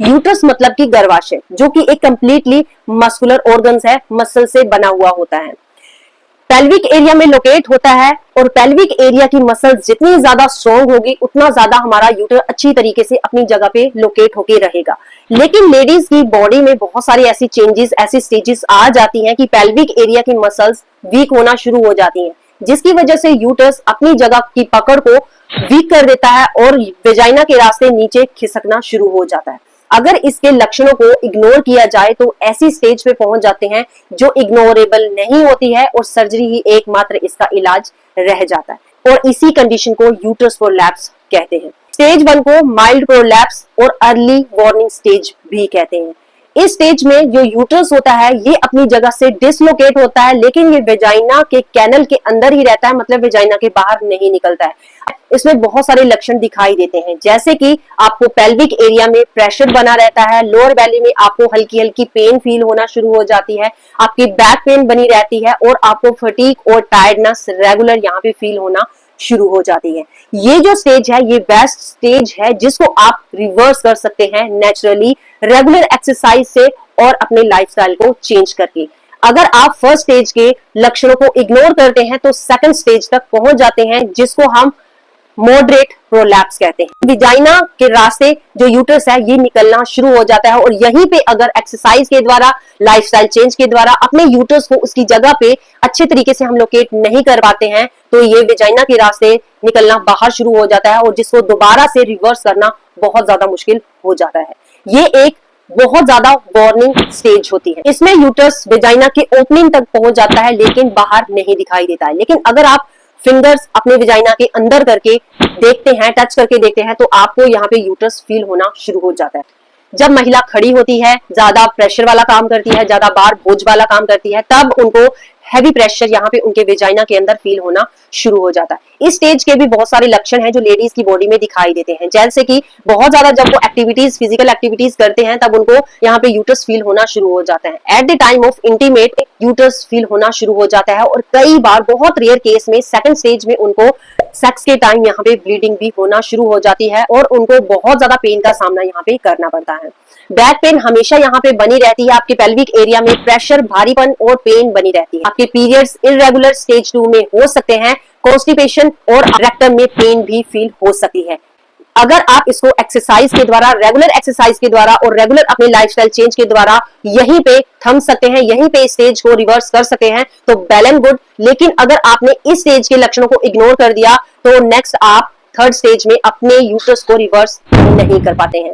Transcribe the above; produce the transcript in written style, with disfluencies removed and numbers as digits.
Uterus मतलब कि गर्भाशय, जो कि एक कंप्लीटली मस्कुलर ऑर्गन्स है, मसल से बना हुआ होता है, पेल्विक एरिया में लोकेट होता है। और पेल्विक एरिया की मसल्स जितनी ज्यादा स्ट्रॉन्ग होगी उतना ज्यादा हमारा यूटर अच्छी तरीके से अपनी जगह पे लोकेट होके रहेगा। लेकिन लेडीज की बॉडी में बहुत सारी ऐसी चेंजेस, ऐसी स्टेजेस आ जाती हैं कि पेल्विक एरिया की मसल्स वीक होना शुरू हो जाती हैं, जिसकी वजह से यूटर्स अपनी जगह की पकड़ को वीक कर देता है और वेजाइना के रास्ते नीचे खिसकना शुरू हो जाता है। अगर इसके लक्षणों को इग्नोर किया जाए तो ऐसी स्टेज पे पहुंच जाते हैं जो इग्नोरेबल नहीं होती है और सर्जरी ही एकमात्र इसका इलाज रह जाता है। और इसी कंडीशन को यूट्रस प्रोलैप्स कहते हैं। स्टेज 1 को माइल्ड प्रोलैप्स और अर्ली वार्निंग स्टेज भी कहते हैं। इस स्टेज में जो यूट्रस होता है ये अपनी जगह से डिसलोकेट होता है, लेकिन ये वेजाइना के कैनल के अंदर ही रहता है, मतलब वेजाइना के बाहर नहीं निकलता है। इसमें बहुत सारे लक्षण दिखाई देते हैं, जैसे कि आपको पेल्विक एरिया में प्रेशर बना रहता है, लोअर बैली में आपको हल्की हल्की पेन फील होना शुरू हो जाती है, आपकी बैक पेन बनी रहती है और आपको फटीग और टायर्डनेस रेगुलर यहाँ पे फील होना शुरू हो जाती है। ये जो स्टेज है ये बेस्ट स्टेज है जिसको आप रिवर्स कर सकते हैं नेचुरली, रेगुलर एक्सरसाइज से और अपने लाइफस्टाइल को चेंज करके। अगर आप फर्स्ट स्टेज के लक्षणों को इग्नोर करते हैं तो सेकंड स्टेज तक पहुंच जाते हैं, जिसको हम मॉडरेट प्रोलैप्स कहते हैं। विजाइना के रास्ते जो यूट्रस है ये निकलना शुरू हो जाता है और यहीं पे अगर एक्सरसाइज के द्वारा, लाइफस्टाइल चेंज के द्वारा अपने यूट्रस को उसकी जगह पे अच्छे तरीके से हम लोकेट नहीं कर पाते हैं तो ये विजाइना के रास्ते निकलना बाहर शुरू हो जाता है और जिसको दोबारा से रिवर्स करना बहुत ज्यादा मुश्किल हो जाता है। ये एक बहुत ज्यादा वार्निंग स्टेज होती है। इसमें यूट्रस विजाइना के ओपनिंग तक पहुंच जाता है लेकिन बाहर नहीं दिखाई देता है। लेकिन अगर आप फिंगर्स अपने विजाइना के अंदर करके देखते हैं, टच करके देखते हैं, तो आपको यहाँ पे यूट्रस फील होना शुरू हो जाता है। जब महिला खड़ी होती है, ज्यादा प्रेशर वाला काम करती है, ज्यादा बार बोझ वाला काम करती है, तब उनको हैवी प्रेशर यहाँ पे उनके वेजाइना के अंदर फील होना शुरू हो जाता है। इस स्टेज के भी बहुत सारे लक्षण हैं जो लेडीज की बॉडी में दिखाई देते हैं, जैसे कि बहुत ज्यादा जब वो एक्टिविटीज, फिजिकल एक्टिविटीज करते हैं तब उनको यहाँ पे यूट्रस फील होना शुरू हो जाता है। At the time of intimate uterus feel होना शुरू हो जाता है और कई बार बहुत रेयर केस में सेकंड स्टेज में उनको सेक्स के टाइम यहाँ पे ब्लीडिंग भी होना शुरू हो जाती है और उनको बहुत ज्यादा पेन का सामना यहाँ पे करना पड़ता है। बैक पेन हमेशा यहाँ पे बनी रहती है, आपके पेल्विक एरिया में प्रेशर, भारीपन और पेन बनी रहती है। आपके पीरियड्स इररेगुलर स्टेज 2 में हो सकते हैं, कॉन्स्टिपेशन और रेक्टम में पेन भी फील हो सकती है। अगर आप इसको एक्सरसाइज के द्वारा, रेगुलर एक्सरसाइज के द्वारा और रेगुलर अपने लाइफस्टाइल चेंज के द्वारा यहीं पे थम सकते हैं, यहीं पे स्टेज को रिवर्स कर सकते हैं तो वेल एंड गुड। लेकिन अगर आपने इस स्टेज के लक्षणों को इग्नोर कर दिया तो नेक्स्ट आप थर्ड स्टेज में अपने यूट्रस को रिवर्स नहीं कर पाते हैं।